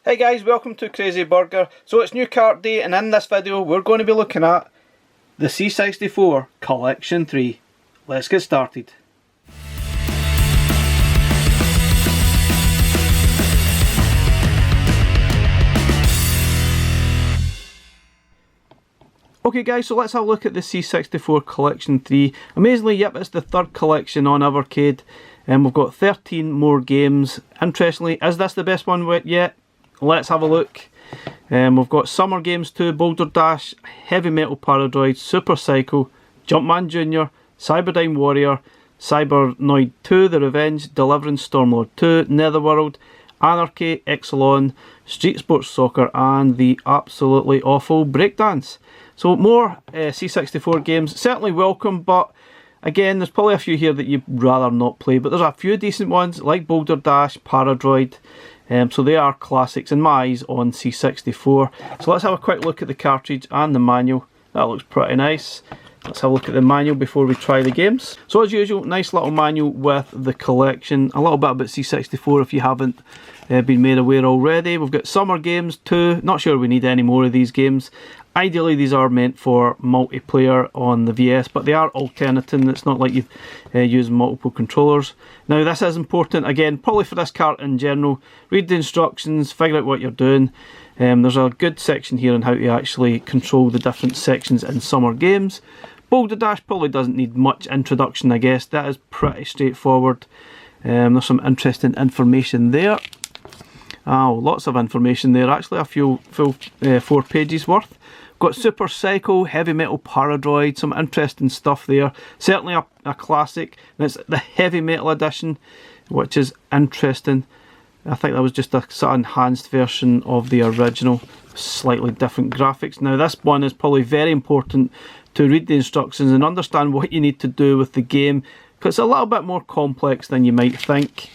Hey guys, welcome to Crazy Burger. So it's new cart day, and in this video we're going to be looking at the C64 Collection 3. Let's get started. Okay guys, so let's have a look at the C64 Collection 3. Amazingly, yep, it's the third collection on Evercade. And we've got 13 more games. Interestingly, is this the best one yet? Let's have a look. We've got Summer Games 2, Boulderdash, Heavy Metal Paradroid, Super Psycho, Jumpman Jr, Cyberdyne Warrior, Cybernoid II, The Revenge, Deliverance Stormlord II, Netherworld, Anarchy, Exolon, Street Sports Soccer, and the absolutely awful Breakdance. So more C64 games, certainly welcome, but again, there's probably a few here that you'd rather not play, but there's a few decent ones like Boulderdash, Paradroid. So they are classics in my eyes on C64. So let's have a quick look at the cartridge and the manual. That looks pretty nice. Let's have a look at the manual before we try the games. So as usual, nice little manual with the collection. A little bit about C64 if you haven't been made aware already. We've got Summer Games 2. Not sure we need any more of these games. Ideally these are meant for multiplayer on the VS, but they are alternating. It's not like you use multiple controllers. Now this is important, again, probably for this cart in general. Read the instructions, figure out what you're doing. There's a good section here on how to actually control the different sections in Summer Games. Boulderdash probably doesn't need much introduction, I guess. That is pretty straightforward. There's some interesting information there. Oh, lots of information there, actually, a full 4 pages worth. Got Super Psycho, Heavy Metal Paradroid, some interesting stuff there. Certainly a classic. And it's the Heavy Metal edition, which is interesting. I think that was just a sort of enhanced version of the original, slightly different graphics. Now this one is probably very important to read the instructions and understand what you need to do with the game, because it's a little bit more complex than you might think.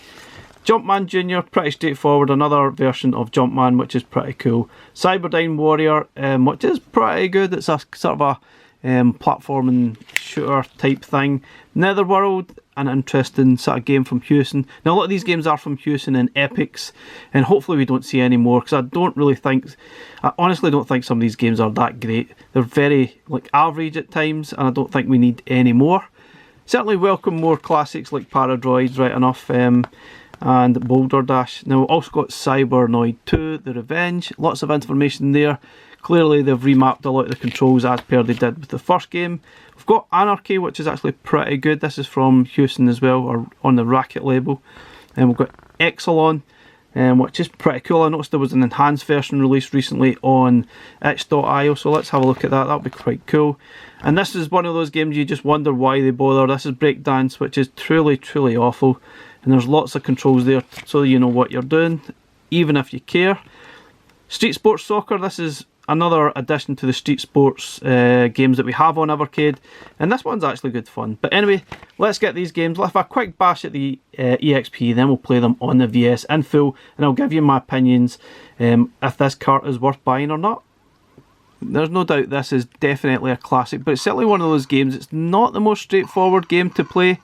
Jumpman Jr, pretty straightforward, another version of Jumpman, which is pretty cool. Cyberdyne Warrior, which is pretty good. It's a sort of a platforming shooter type thing. Netherworld, an interesting sort of game from Houston. Now a lot of these games are from Houston and Epics, and hopefully we don't see any more, because I honestly don't think some of these games are that great. They're very average at times, and I don't think we need any more. Certainly welcome more classics like Paradroid, right enough. And Boulderdash. Now we've also got Cybernoid II, The Revenge. Lots of information there. Clearly they've remapped a lot of the controls as per they did with the first game. We've got Anarchy, which is actually pretty good. This is from Houston as well, or on the Racket label. And we've got Exolon, which is pretty cool. I noticed there was an enhanced version released recently on itch.io, so let's have a look at that. That'll be quite cool. And this is one of those games you just wonder why they bother. This is Breakdance, which is truly awful. And there's lots of controls there so you know what you're doing, even if you care. Street Sports Soccer, this is another addition to the Street Sports games that we have on Evercade, and this one's actually good fun. But anyway, let's get these games. Let's have a quick bash at the EXP, then we'll play them on the VS in full, and I'll give you my opinions if this cart is worth buying or not. There's no doubt this is definitely a classic, but it's certainly one of those games. It's not the most straightforward game to play.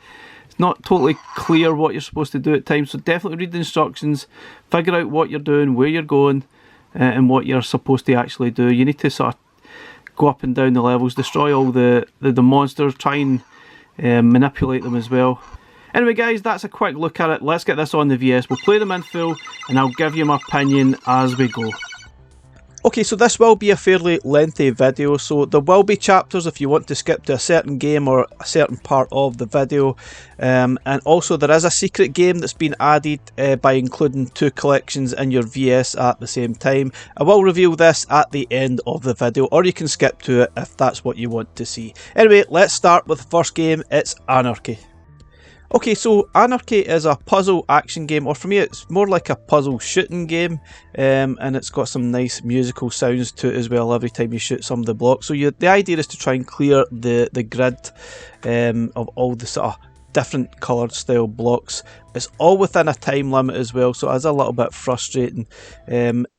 It's not totally clear what you're supposed to do at times, so definitely read the instructions, figure out what you're doing, where you're going, and what you're supposed to actually do. You need to sort of go up and down the levels, destroy all the monsters, try and manipulate them as well. Anyway guys, that's a quick look at it. Let's get this on the VS, we'll play them in full, and I'll give you my opinion as we go. Okay, so this will be a fairly lengthy video, so there will be chapters if you want to skip to a certain game or a certain part of the video. And also there is a secret game that's been added by including 2 collections in your VS at the same time. I will reveal this at the end of the video, or you can skip to it if that's what you want to see. Anyway, let's start with the first game. It's Anarchy. Okay, so Anarchy is a puzzle action game, or for me it's more like a puzzle shooting game, and it's got some nice musical sounds to it as well every time you shoot some of the blocks. So the idea is to try and clear the grid of all the sort of different coloured style blocks. It's all within a time limit as well, so it's a little bit frustrating,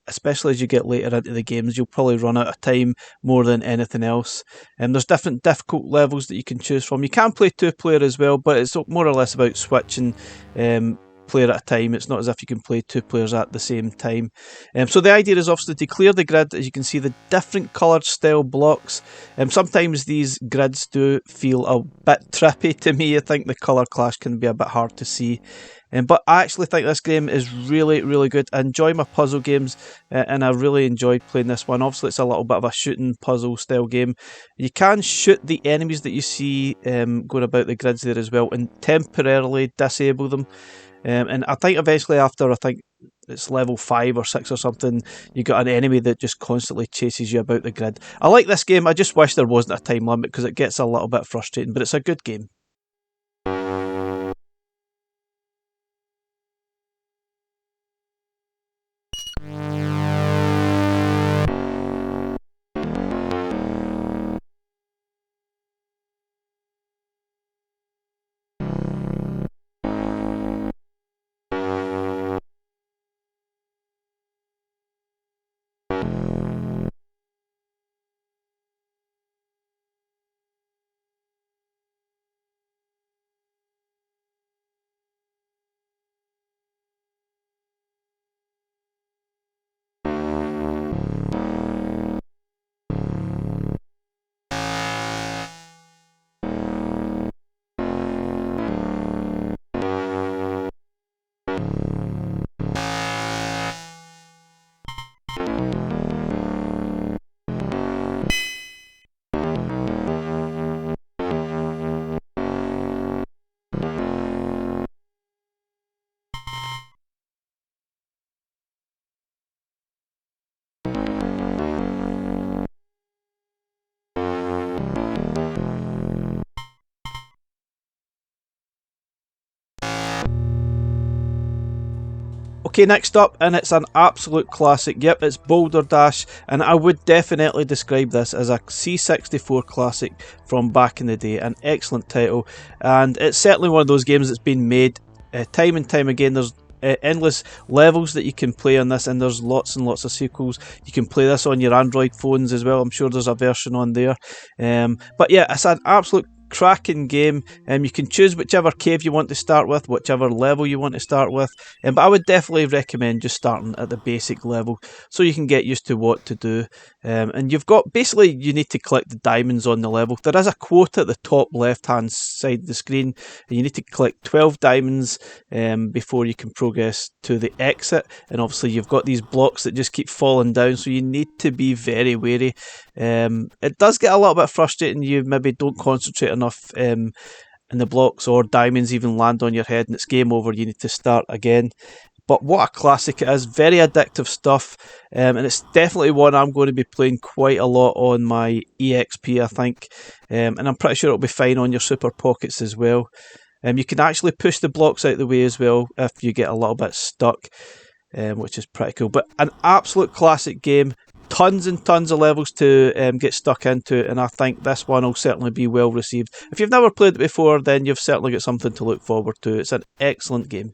especially as you get later into the games. You'll probably run out of time more than anything else. There's different difficult levels that you can choose from. You can play 2-player as well, but it's more or less about switching player at a time. It's not as if you can play 2 players at the same time. So the idea is obviously to clear the grid. As you can see, the different coloured style blocks. Sometimes these grids do feel a bit trippy to me. I think the colour clash can be a bit hard to see. But I actually think this game is really, really good. I enjoy my puzzle games, and I really enjoyed playing this one. Obviously, it's a little bit of a shooting puzzle style game. You can shoot the enemies that you see going about the grids there as well, and temporarily disable them. And I think eventually after, I think it's level 5 or 6 or something, you got an enemy that just constantly chases you about the grid. I like this game. I just wish there wasn't a time limit because it gets a little bit frustrating, but it's a good game. Okay, next up, and it's an absolute classic. Yep, it's Boulderdash, and I would definitely describe this as a C64 classic from back in the day. An excellent title, and it's certainly one of those games that's been made time and time again. There's endless levels that you can play on this, and there's lots and lots of sequels. You can play this on your Android phones as well. I'm sure there's a version on there. But yeah, it's an absolute cracking game. You can choose whichever cave you want to start with, whichever level you want to start with, but I would definitely recommend just starting at the basic level so you can get used to what to do. And you've got, basically you need to collect the diamonds on the level. There is a quote at the top left hand side of the screen, and you need to collect 12 diamonds before you can progress to the exit. And obviously you've got these blocks that just keep falling down, so you need to be very wary. It does get a little bit frustrating. You maybe don't concentrate enough in the blocks, or diamonds even land on your head and it's game over. You need to start again. But what a classic it is. Very addictive stuff, and it's definitely one I'm going to be playing quite a lot on my EXP, I think, and I'm pretty sure it'll be fine on your Super Pockets as well. You can actually push the blocks out of the way as well if you get a little bit stuck, which is pretty cool. But an absolute classic game. Tons and tons of levels to get stuck into, and I think this one will certainly be well received. If you've never played it before, then you've certainly got something to look forward to. It's an excellent game.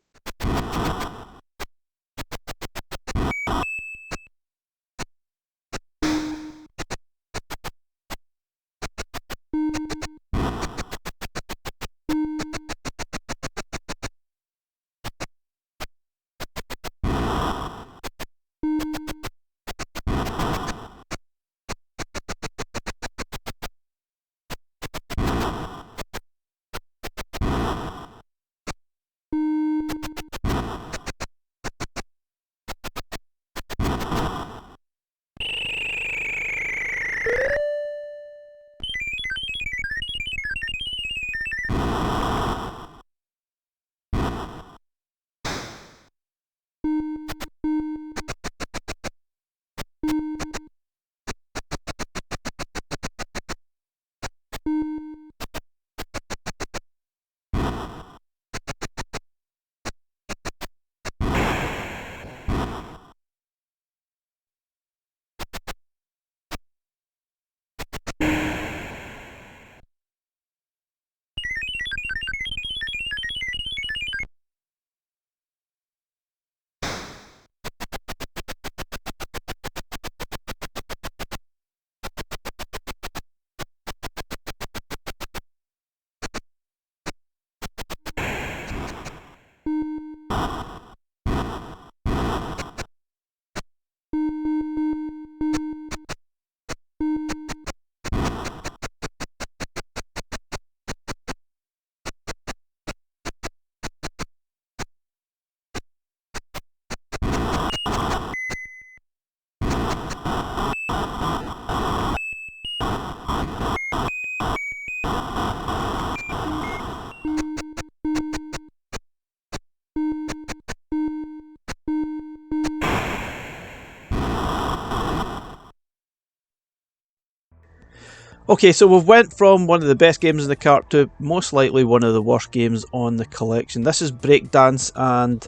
Okay, so we've went from one of the best games in the cart to most likely one of the worst games on the collection. This is Breakdance, and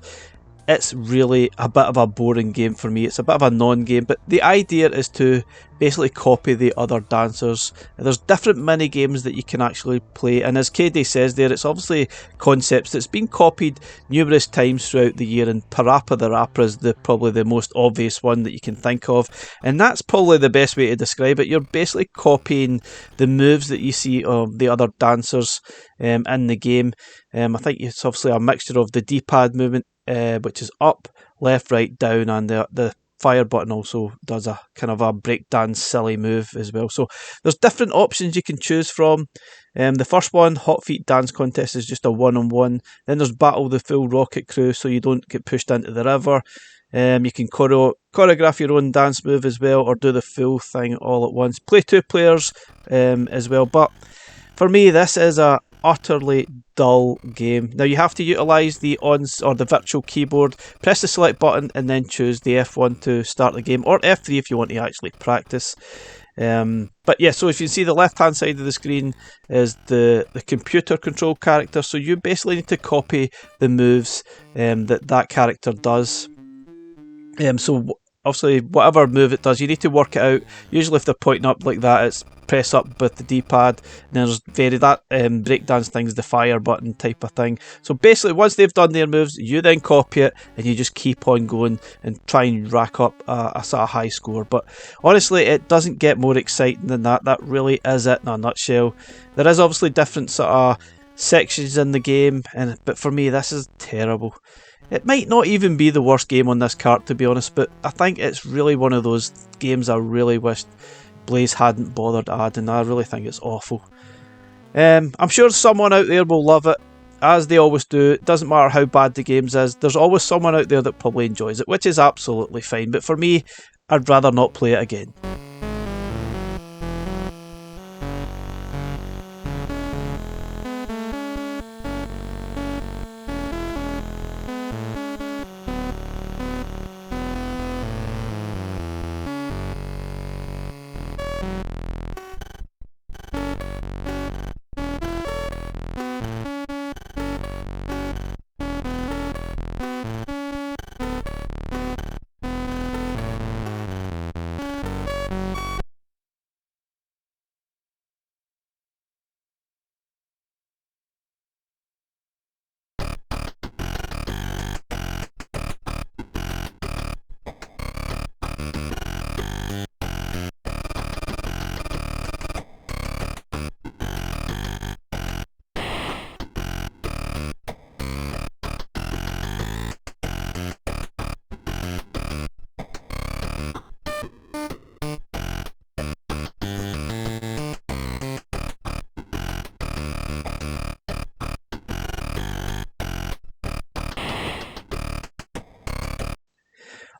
it's really a bit of a boring game for me. It's a bit of a non-game, but the idea is to basically copy the other dancers. There's different mini games that you can actually play, and as KD says there, it's obviously concepts that's been copied numerous times throughout the year, and Parappa the Rapper is probably the most obvious one that you can think of, and that's probably the best way to describe it. You're basically copying the moves that you see of the other dancers in the game. I think it's obviously a mixture of the D-pad movement, which is up, left, right, down, and the fire button also does a kind of a breakdance silly move as well. So there's different options you can choose from. The first one, Hot Feet Dance Contest, is just a one-on-one. Then there's Battle the Full Rocket Crew, so you don't get pushed into the river. You can choreograph your own dance move as well, or do the full thing all at once. Play 2 players as well, but for me this is a utterly dull game. Now you have to utilise the the virtual keyboard, press the select button and then choose the F1 to start the game, or F3 if you want to actually practice. But yeah, so if you see the left hand side of the screen is the computer control character, so you basically need to copy the moves that character does. So obviously whatever move it does, you need to work it out. Usually if they're pointing up like that, it's press up with the D-pad, and there's breakdance thing's the fire button type of thing. So basically once they've done their moves, you then copy it and you just keep on going and try and rack up a sort of high score. But honestly, it doesn't get more exciting than that. That really is it in a nutshell. There is obviously different sort of sections in the game, but for me this is terrible. It might not even be the worst game on this cart, to be honest, but I think it's really one of those games I really wished Blaze hadn't bothered adding. I really think it's awful. I'm sure someone out there will love it, as they always do. It doesn't matter how bad the game is, there's always someone out there that probably enjoys it, which is absolutely fine, but for me, I'd rather not play it again.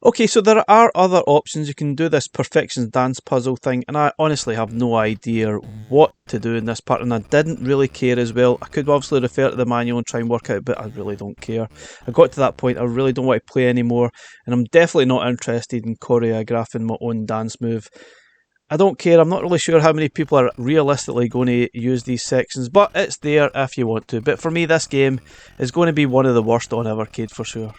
Okay, so there are other options. You can do this Perfection's Dance puzzle thing, and I honestly have no idea what to do in this part, and I didn't really care as well. I could obviously refer to the manual and try and work out, but I really don't care. I got to that point, I really don't want to play anymore, and I'm definitely not interested in choreographing my own dance move. I don't care. I'm not really sure how many people are realistically going to use these sections, but it's there if you want to. But for me, this game is going to be one of the worst on Evercade for sure.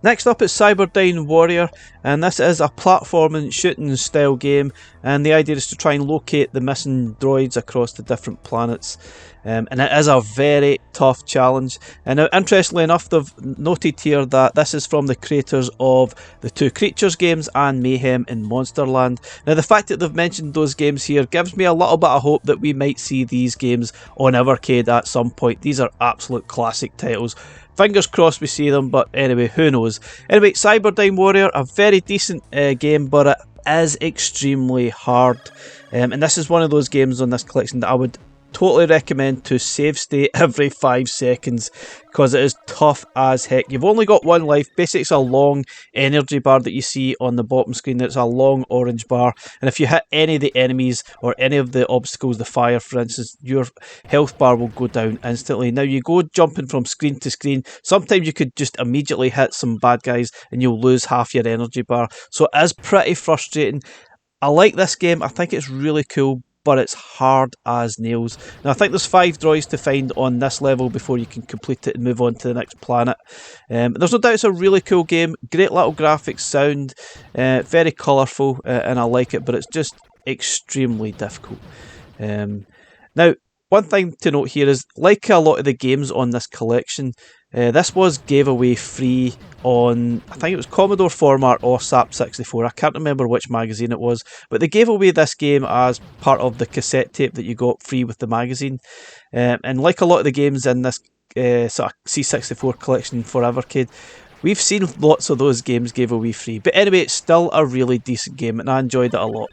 Next up is Cyberdyne Warrior, and this is a platforming shooting style game, and the idea is to try and locate the missing droids across the different planets, and it is a very tough challenge. And now, interestingly enough, they've noted here that this is from the creators of the 2 Creatures games and Mayhem in Monsterland. Now the fact that they've mentioned those games here gives me a little bit of hope that we might see these games on Evercade at some point. These are absolute classic titles. Fingers crossed we see them, but anyway, who knows. Anyway, Cyberdyne Warrior, a very decent game, but it is extremely hard. And this is one of those games on this collection that I would totally recommend to save state every 5 seconds, because it is tough as heck. You've only got 1 life. Basically, it's a long energy bar that you see on the bottom screen. It's a long orange bar, and if you hit any of the enemies or any of the obstacles, the fire for instance, your health bar will go down instantly. Now you go jumping from screen to screen. Sometimes you could just immediately hit some bad guys and you'll lose half your energy bar, so it is pretty frustrating. I like this game. I think it's really cool, but it's hard as nails. Now I think there's 5 droids to find on this level before you can complete it and move on to the next planet. There's no doubt it's a really cool game, great little graphics, sound, very colourful, and I like it, but it's just extremely difficult. Now, one thing to note here is, like a lot of the games on this collection, this was gave away free on, I think it was Commodore Format or SAP64, I can't remember which magazine it was, but they gave away this game as part of the cassette tape that you got free with the magazine. And like a lot of the games in this sort of C64 collection for Evercade, we've seen lots of those games gave away free. But anyway, it's still a really decent game and I enjoyed it a lot.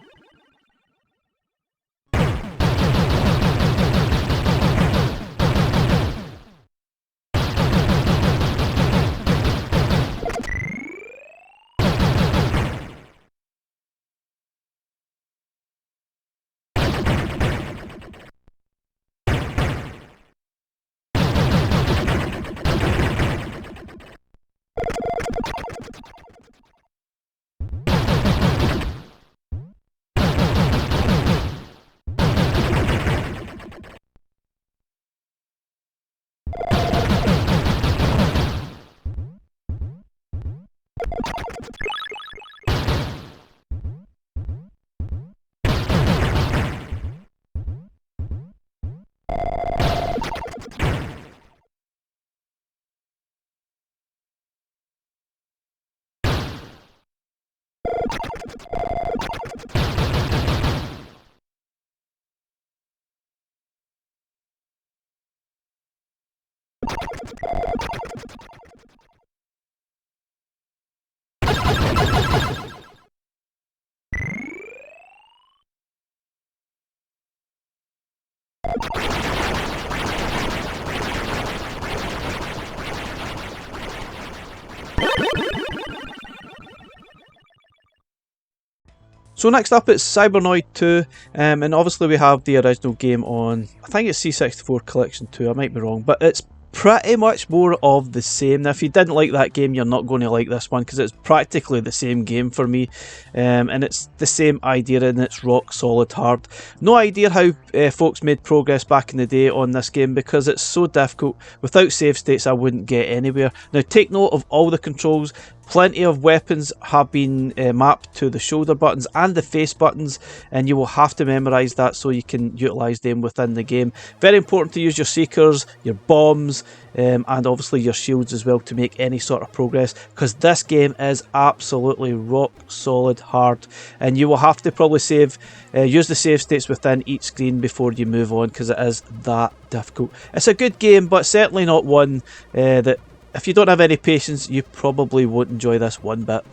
So next up it's Cybernoid II, and obviously we have the original game on, I think it's C64 Collection 2, I might be wrong, but it's pretty much more of the same. Now if you didn't like that game, you're not going to like this one, because it's practically the same game for me, and it's the same idea and it's rock solid hard. No idea how folks made progress back in the day on this game, because it's so difficult. Without save states I wouldn't get anywhere. Now take note of all the controls. Plenty of weapons have been mapped to the shoulder buttons and the face buttons, and you will have to memorise that so you can utilise them within the game. Very important to use your seekers, your bombs, and obviously your shields as well to make any sort of progress, because this game is absolutely rock solid hard, and you will have to probably use the save states within each screen before you move on, because it is that difficult. It's a good game, but certainly not one that, if you don't have any patience, you probably won't enjoy this one bit.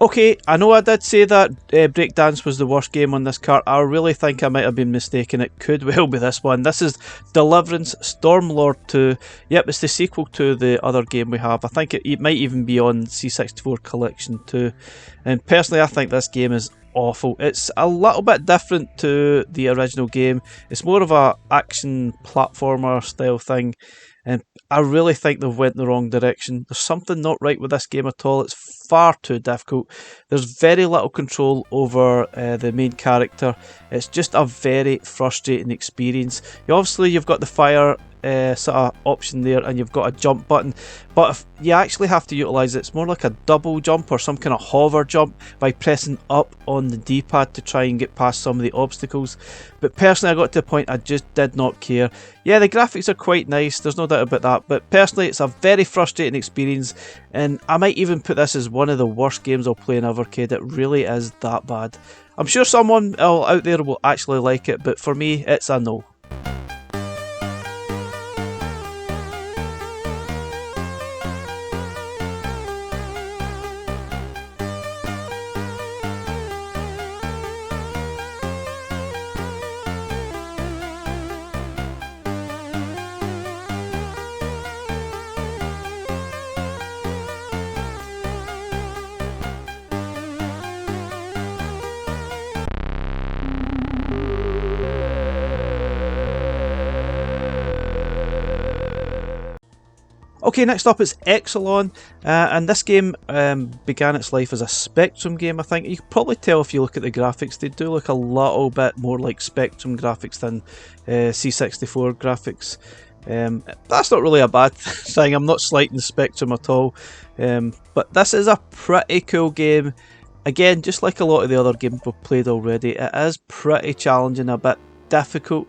Okay, I know I did say that Breakdance was the worst game on this cart. I really think I might have been mistaken. It could well be this one. This is Deliverance Stormlord II. Yep, it's the sequel to the other game we have. I think it might even be on C64 Collection 2. And personally, I think this game is awful. It's a little bit different to the original game. It's more of a action platformer style thing, and I really think they've went in the wrong direction. There's something not right with this game at all. It's far too difficult. There's very little control over the main character. It's just a very frustrating experience. You've got the fire sort of option there, and you've got a jump button, but if you actually have to utilise it, it's more like a double jump or some kind of hover jump by pressing up on the D-pad to try and get past some of the obstacles. But personally, I got to the point I just did not care. Yeah, the graphics are quite nice, there's no doubt about that, but personally it's a very frustrating experience, and I might even put this as one of the worst games I'll play in Evercade. It really is that bad. I'm sure someone out there will actually like it, but for me it's a no. Okay, next up is Exolon, and this game began its life as a Spectrum game, I think. You can probably tell if you look at the graphics, they do look a little bit more like Spectrum graphics than C64 graphics. That's not really a bad thing, I'm not slighting Spectrum at all, but this is a pretty cool game. Again, just like a lot of the other games we've played already, it is pretty challenging, a bit difficult.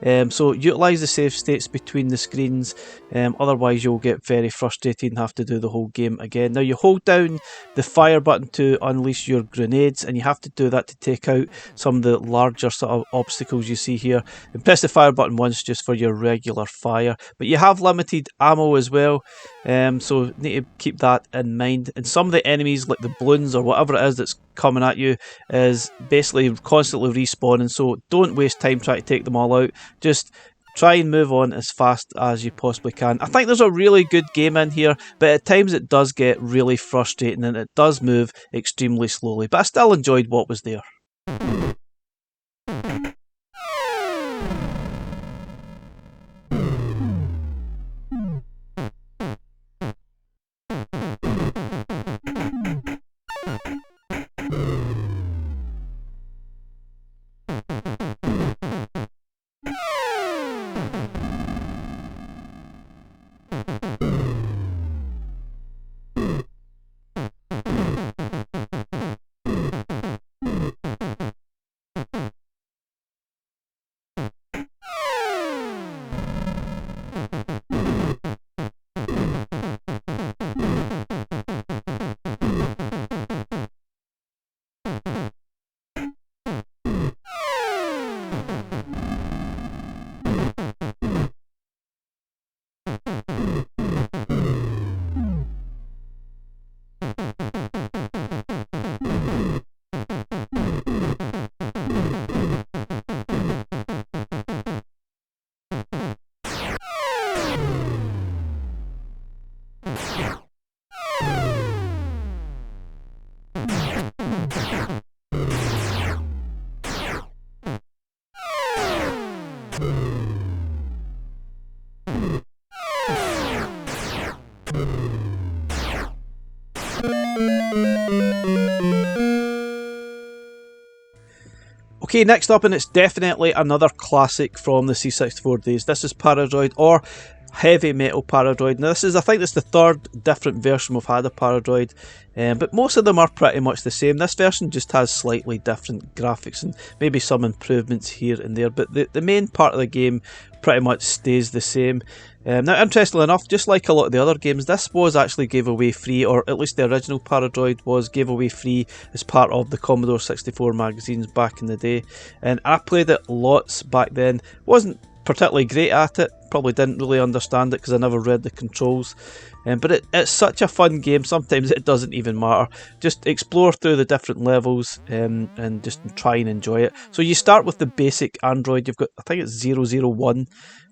So utilise the save states between the screens, otherwise you'll get very frustrated and have to do the whole game again. Now you hold down the fire button to unleash your grenades, and you have to do that to take out some of the larger sort of obstacles you see here. And press the fire button once just for your regular fire, but you have limited ammo as well, so need to keep that in mind. And some of the enemies, like the balloons or whatever it is that's coming at you, is basically constantly respawning, so don't waste time trying to take them all out. Just try and move on as fast as you possibly can. I think there's a really good game in here, but at times it does get really frustrating and it does move extremely slowly, but I still enjoyed what was there. Okay, next up, and it's definitely another classic from the C64 days. This is Paradroid, or Heavy Metal Paradroid. Now this is, I think this is the third different version we've had of Paradroid, but most of them are pretty much the same. This version just has slightly different graphics and maybe some improvements here and there, but the main part of the game pretty much stays the same. Now, interestingly enough, just like a lot of the other games, this was actually giveaway free, or at least the original Paradroid was giveaway free as part of the Commodore 64 magazines back in the day, and I played it lots back then. Wasn't particularly great at it, probably didn't really understand it because I never read the controls, but it's such a fun game. Sometimes it doesn't even matter, just explore through the different levels and just try and enjoy it. So you start with the basic android. You've got, I think it's 001.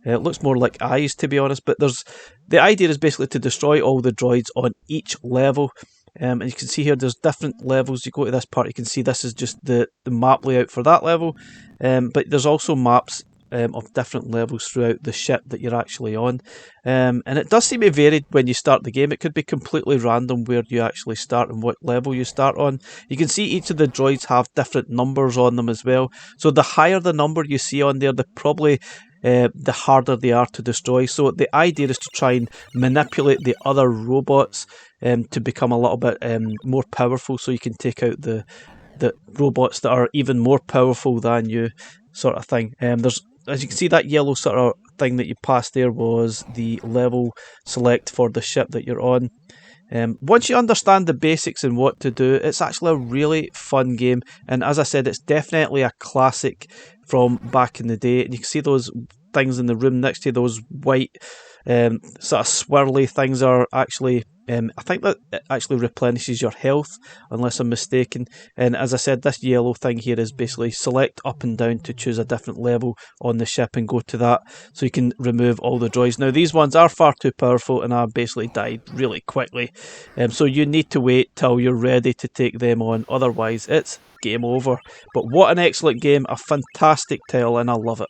It looks more like eyes, to be honest, but the idea is basically to destroy all the droids on each level. And you can see here there's different levels. You go to this part, you can see this is just the map layout for that level, but there's also maps of different levels throughout the ship that you're actually on, and it does seem to be varied when you start the game. It could be completely random where you actually start and what level you start on. You can see each of the droids have different numbers on them as well, so the higher the number you see on there, the harder they are to destroy. So the idea is to try and manipulate the other robots to become a little bit more powerful, so you can take out the robots that are even more powerful than you, sort of thing. There's, as you can see, that yellow sort of thing that you passed there was the level select for the ship that you're on. Once you understand the basics and what to do, it's actually a really fun game, and as I said, it's definitely a classic from back in the day. And you can see those things in the room next to those white sort of swirly things are actually, I think that it actually replenishes your health, unless I'm mistaken. And as I said, this yellow thing here is basically select up and down to choose a different level on the ship and go to that, so you can remove all the droids. Now these ones are far too powerful and I basically died really quickly, so you need to wait till you're ready to take them on, otherwise it's game over. But what an excellent game, a fantastic tale, and I love it.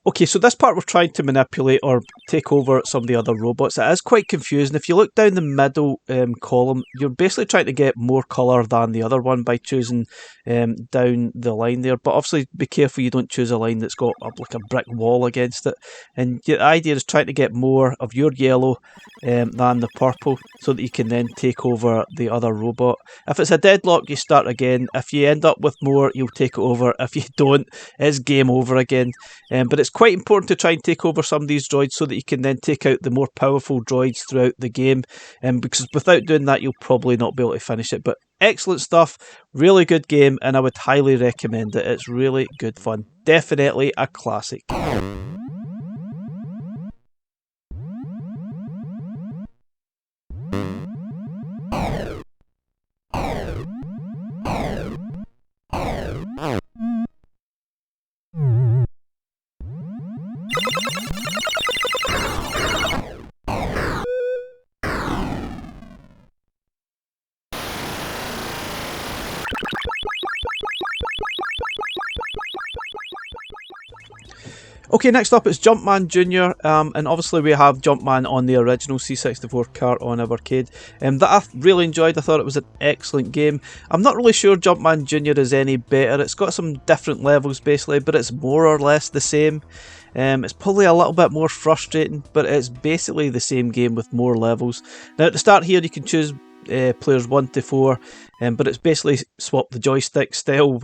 Okay, so this part we're trying to manipulate or take over some of the other robots. It is quite confusing. If you look down the middle column, you're basically trying to get more colour than the other one by choosing down the line there. But obviously be careful you don't choose a line that's got like a brick wall against it. And the idea is trying to get more of your yellow than the purple, so that you can then take over the other robot. If it's a deadlock, you start again. If you end up with more, you'll take it over. If you don't, it's game over again. But it's quite important to try and take over some of these droids so that you can then take out the more powerful droids throughout the game, because without doing that you'll probably not be able to finish it. But excellent stuff, really good game, and I would highly recommend it. It's really good fun, definitely a classic. Okay, next up it's Jumpman Jr, and obviously we have Jumpman on the original C64 cart on Evercade, that I really enjoyed. I thought it was an excellent game. I'm not really sure Jumpman Jr is any better. It's got some different levels basically, but it's more or less the same. It's probably a little bit more frustrating, but it's basically the same game with more levels. Now at the start here you can choose players 1 to 4, but it's basically swap the joystick style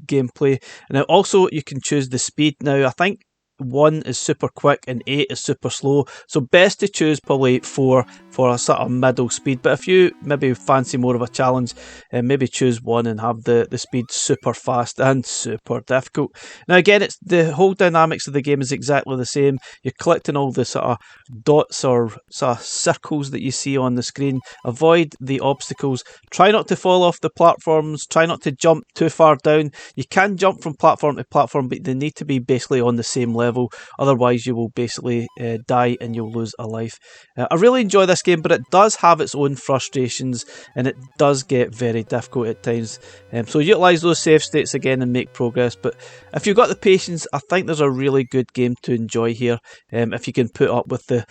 gameplay. And also you can choose the speed. Now I think 1 is super quick and 8 is super slow, so best to choose probably 4 for a sort of middle speed. But if you maybe fancy more of a challenge, maybe choose 1 and have the speed super fast and super difficult. Now again, it's the whole dynamics of the game is exactly the same. You're collecting all the sort of dots or sort of circles that you see on the screen. Avoid the obstacles, try not to fall off the platforms, try not to jump too far down. You can jump from platform to platform, but they need to be basically on the same level, otherwise you will basically die and you'll lose a life. I really enjoy this game, but it does have its own frustrations and it does get very difficult at times, so utilise those save states again and make progress. But if you've got the patience, I think there's a really good game to enjoy here, if you can put up with the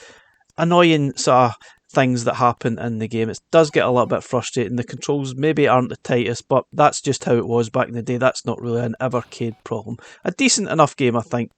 annoying sort of things that happen in the game. It does get a little bit frustrating. The controls maybe aren't the tightest, but that's just how it was back in the day. That's not really an Evercade problem. A decent enough game, I think.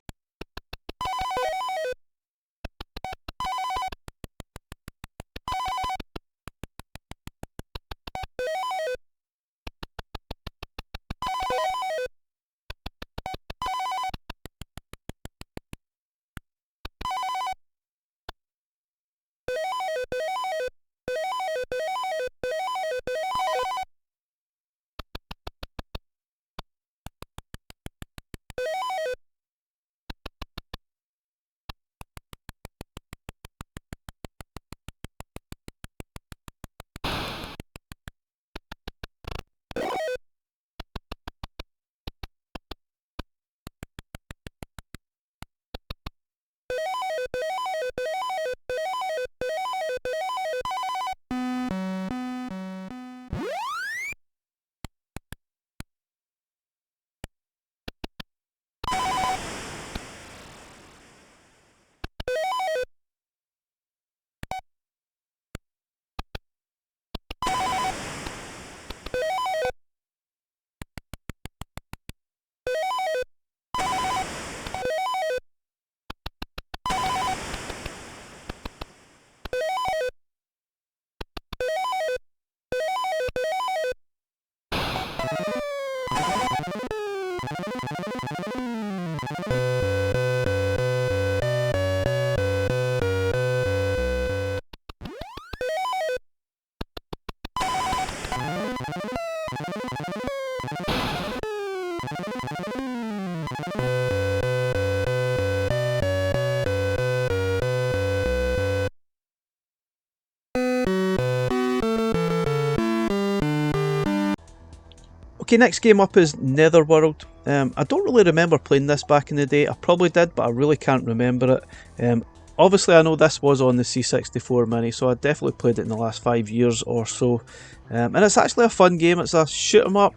Okay, next game up is Netherworld. I don't really remember playing this back in the day. I probably did, but I really can't remember it. Obviously, I know this was on the C64 Mini, so I definitely played it in the last 5 years or so. And it's actually a fun game. It's a shoot 'em up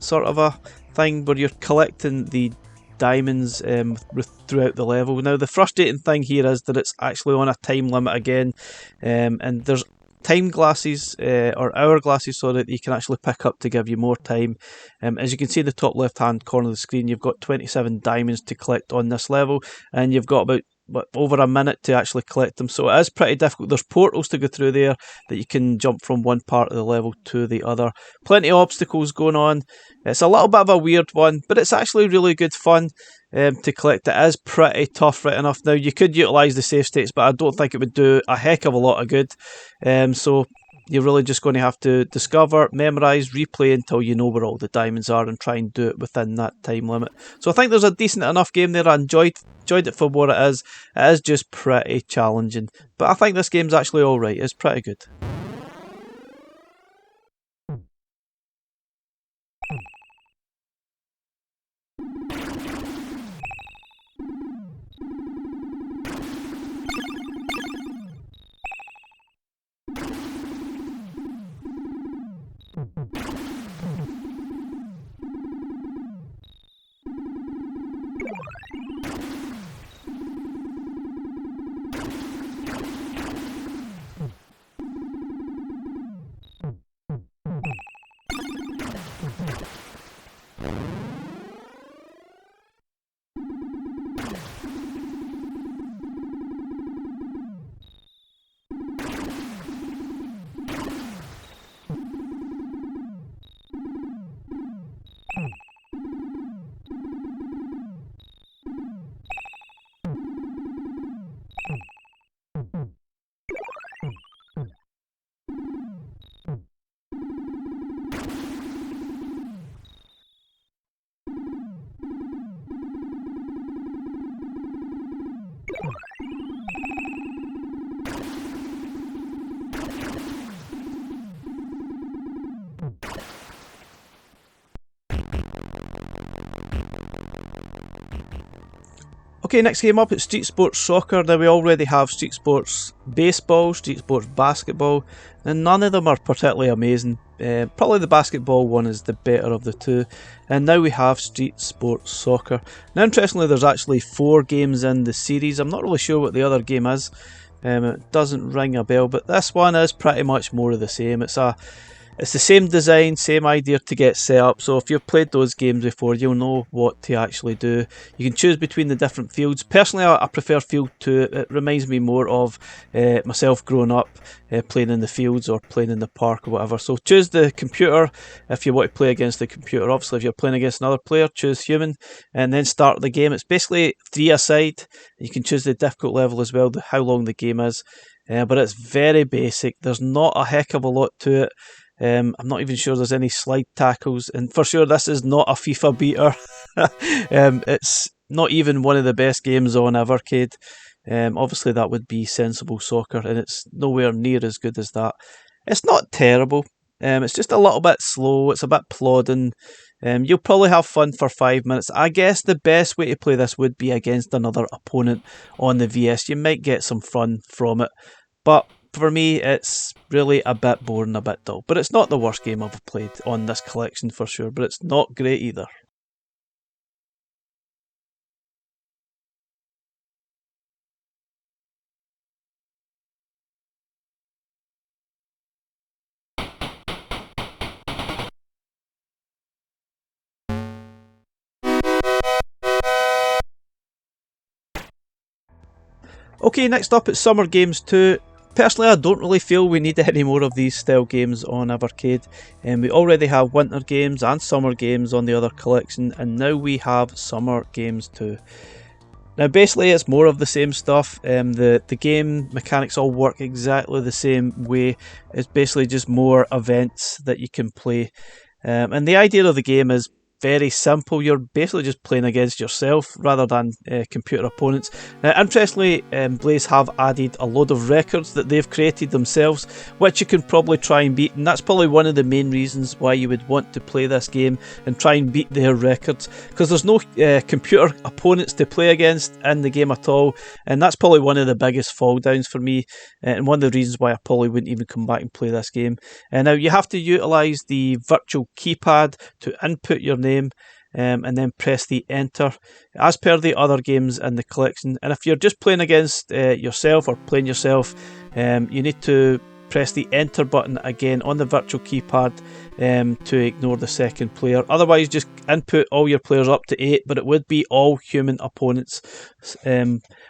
sort of a thing where you're collecting the diamonds throughout the level. Now, the frustrating thing here is that it's actually on a time limit again, and there's time glasses or hourglasses so that you can actually pick up to give you more time. As you can see in the top left hand corner of the screen, you've got 27 diamonds to collect on this level, and you've got about over a minute to actually collect them, so it is pretty difficult. There's portals to go through there that you can jump from one part of the level to the other. Plenty of obstacles going on. It's a little bit of a weird one, but it's actually really good fun to collect. It is pretty tough right enough. Now, you could utilise the save states, but I don't think it would do a heck of a lot of good. So you're really just going to have to discover, memorise, replay until you know where all the diamonds are and try and do it within that time limit. So I think there's a decent enough game there. I enjoyed it for what it is. It is just pretty challenging, but I think this game's actually alright. It's pretty good. Okay, next game up, it's Street Sports Soccer. Now, we already have Street Sports Baseball, Street Sports Basketball, and none of them are particularly amazing. Probably the basketball one is the better of the two. And now we have Street Sports Soccer. Now, interestingly, there's actually 4 games in the series. I'm not really sure what the other game is. It doesn't ring a bell, but this one is pretty much more of the same. It's the same design, same idea to get set up, so if you've played those games before, you'll know what to actually do. You can choose between the different fields. Personally, I prefer Field 2. It reminds me more of myself growing up, playing in the fields or playing in the park or whatever. So choose the computer if you want to play against the computer. Obviously, if you're playing against another player, choose human, and then start the game. It's basically 3 a side. You can choose the difficult level as well, how long the game is, but it's very basic. There's not a heck of a lot to it. I'm not even sure there's any slide tackles, and for sure this is not a FIFA beater. It's not even one of the best games on Evercade. Obviously that would be Sensible Soccer, and it's nowhere near as good as that. It's not terrible. It's just a little bit slow. It's a bit plodding. You'll probably have fun for 5 minutes. I guess the best way to play this would be against another opponent on the VS. You might get some fun from it, but for me, it's really a bit boring, a bit dull. But it's not the worst game I've played on this collection for sure, but it's not great either. Okay, next up it's Summer Games 2. Personally, I don't really feel we need any more of these style games on Evercade. We already have Winter Games and Summer Games on the other collection, and now we have Summer Games 2. Now basically it's more of the same stuff. The game mechanics all work exactly the same way. It's basically just more events that you can play. And the idea of the game is very simple. You're basically just playing against yourself rather than computer opponents. Now, interestingly, Blaze have added a load of records that they've created themselves, which you can probably try and beat, and that's probably one of the main reasons why you would want to play this game and try and beat their records, because there's no computer opponents to play against in the game at all, and that's probably one of the biggest fall downs for me, and one of the reasons why I probably wouldn't even come back and play this game. Now, you have to utilise the virtual keypad to input your name and then press the enter, as per the other games in the collection. And if you're just playing against yourself or playing yourself, you need to press the enter button again on the virtual keypad to ignore the second player. Otherwise, just input all your players up to 8, but it would be all human opponents,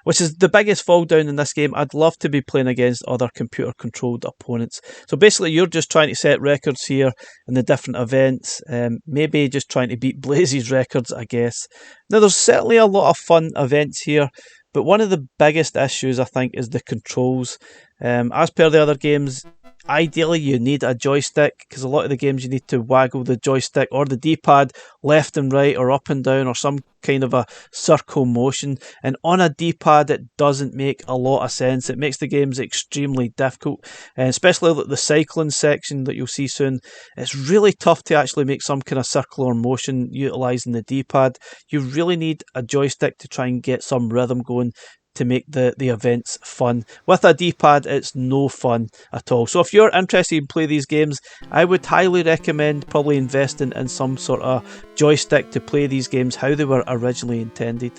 which is the biggest fall down in this game. I'd love to be playing against other computer controlled opponents. So basically, you're just trying to set records here in the different events, maybe just trying to beat Blaze's records, I guess. Now, there's certainly a lot of fun events here, but one of the biggest issues, I think, is the controls. As per the other games, ideally you need a joystick, because a lot of the games you need to waggle the joystick or the D-pad left and right or up and down or some kind of a circle motion, and on a D-pad it doesn't make a lot of sense. It makes the games extremely difficult, and especially the cycling section that you'll see soon. It's really tough to actually make some kind of circular motion utilising the D-pad. You really need a joystick to try and get some rhythm going to make the events fun. With a D-pad, it's no fun at all. So if you're interested in playing these games, I would highly recommend probably investing in some sort of joystick to play these games how they were originally intended.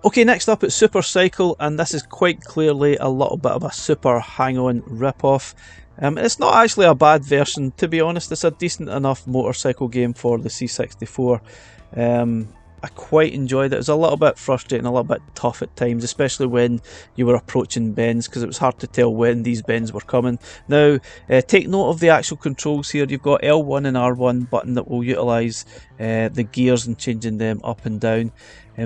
Okay, next up it's Super Cycle, and this is quite clearly a little bit of a Super Hang-On rip-off. It's not actually a bad version, to be honest. It's a decent enough motorcycle game for the C64. I quite enjoyed it. It was a little bit frustrating, a little bit tough at times, especially when you were approaching bends, because it was hard to tell when these bends were coming. Now, take note of the actual controls here. You've got L1 and R1 button that will utilise the gears and changing them up and down.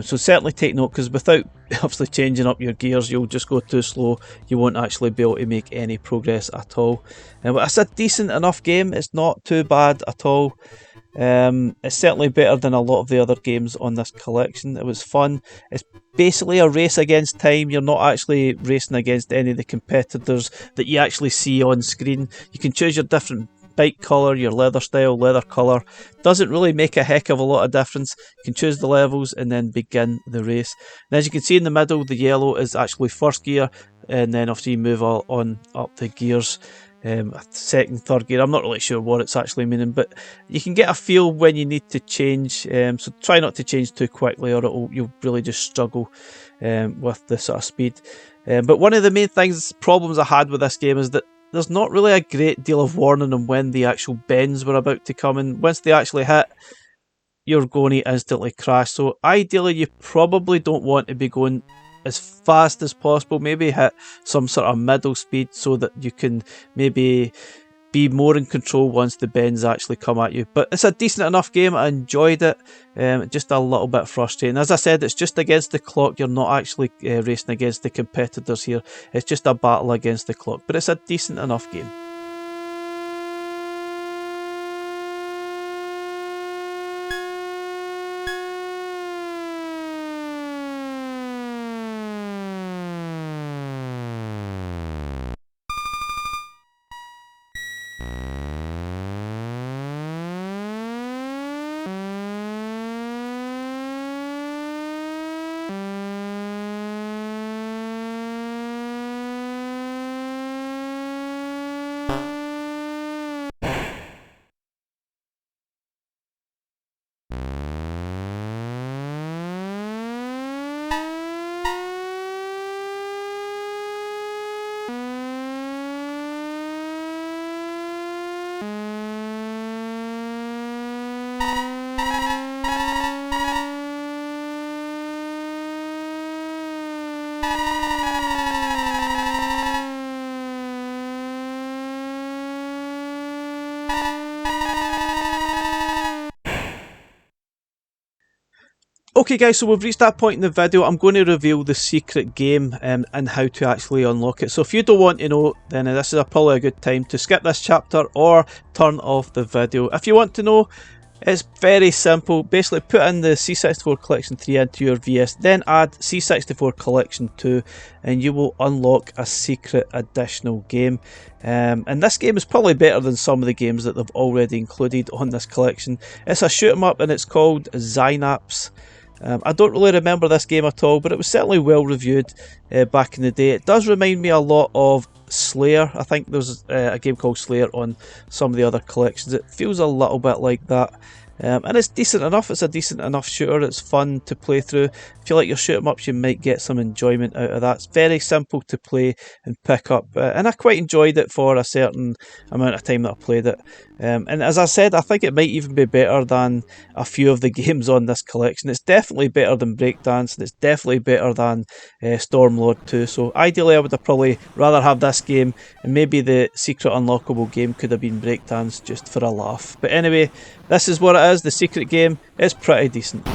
So certainly take note, because without obviously changing up your gears, you'll just go too slow. You won't actually be able to make any progress at all. But it's a decent enough game. It's not too bad at all. It's certainly better than a lot of the other games on this collection. It was fun. It's basically a race against time. You're not actually racing against any of the competitors that you actually see on screen. You can choose your different bike colour, your leather style, leather colour. Doesn't really make a heck of a lot of difference. You can choose the levels and then begin the race. And as you can see in the middle, the yellow is actually first gear, and then after you move on up the gears, second, third gear. I'm not really sure what it's actually meaning, but you can get a feel when you need to change, so try not to change too quickly, or you'll really just struggle with the sort of speed. But one of the main problems I had with this game is that there's not really a great deal of warning on when the actual bends were about to come, and once they actually hit, you're going to instantly crash. So ideally you probably don't want to be going as fast as possible. Maybe hit some sort of middle speed so that you can maybe be more in control once the bends actually come at you. But it's a decent enough game. I enjoyed it. Just a little bit frustrating. As I said, it's just against the clock. You're not actually racing against the competitors here. It's just a battle against the clock. But it's a decent enough game. Okay guys, so we've reached that point in the video. I'm going to reveal the secret game and how to actually unlock it. So if you don't want to know, then this is probably a good time to skip this chapter or turn off the video. If you want to know, it's very simple. Basically put in the C64 Collection 3 into your VS, then add C64 Collection 2 and you will unlock a secret additional game. And this game is probably better than some of the games that they've already included on this collection. It's a shoot 'em up and it's called Synapse. I don't really remember this game at all, but it was certainly well reviewed back in the day. It does remind me a lot of Slayer. I think there's a game called Slayer on some of the other collections. It feels a little bit like that. And it's decent enough. It's a decent enough shooter. It's fun to play through. If you like your shoot 'em ups, you might get some enjoyment out of that. It's very simple to play and pick up, and I quite enjoyed it for a certain amount of time that I played it. And as I said, I think it might even be better than a few of the games on this collection. It's definitely better than Breakdance, and it's definitely better than Stormlord II. So ideally, I would have probably rather have this game, and maybe the secret unlockable game could have been Breakdance just for a laugh. But anyway, this is what it is. The secret game is pretty decent.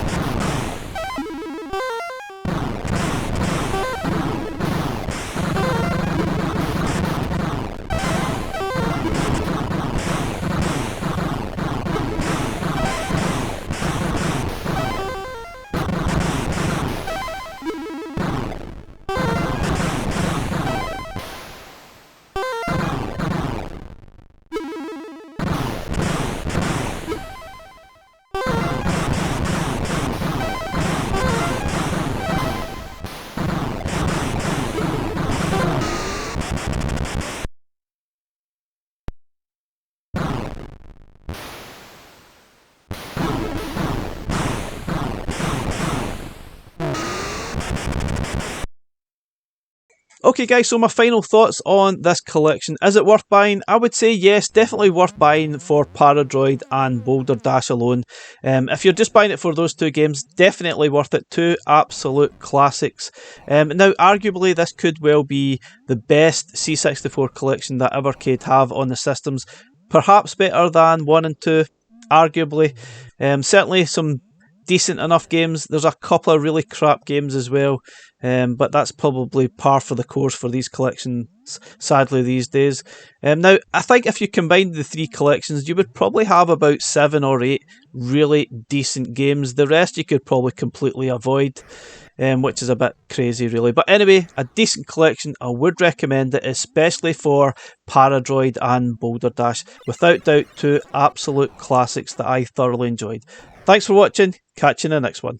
Okay guys, so my final thoughts on this collection. Is it worth buying? I would say yes, definitely worth buying for Paradroid and Boulderdash alone. If you're just buying it for those two games, definitely worth it. Two absolute classics. Now arguably this could well be the best C64 collection that Evercade have on the systems. Perhaps better than 1 and 2, arguably. Certainly some decent enough games. There's a couple of really crap games as well, but that's probably par for the course for these collections, sadly, these days. Now, I think if you combined the three collections, you would probably have about 7 or 8 really decent games. The rest you could probably completely avoid, which is a bit crazy, really. But anyway, a decent collection. I would recommend it, especially for Paradroid and Boulderdash. Without doubt, two absolute classics that I thoroughly enjoyed. Thanks for watching. Catch you in the next one.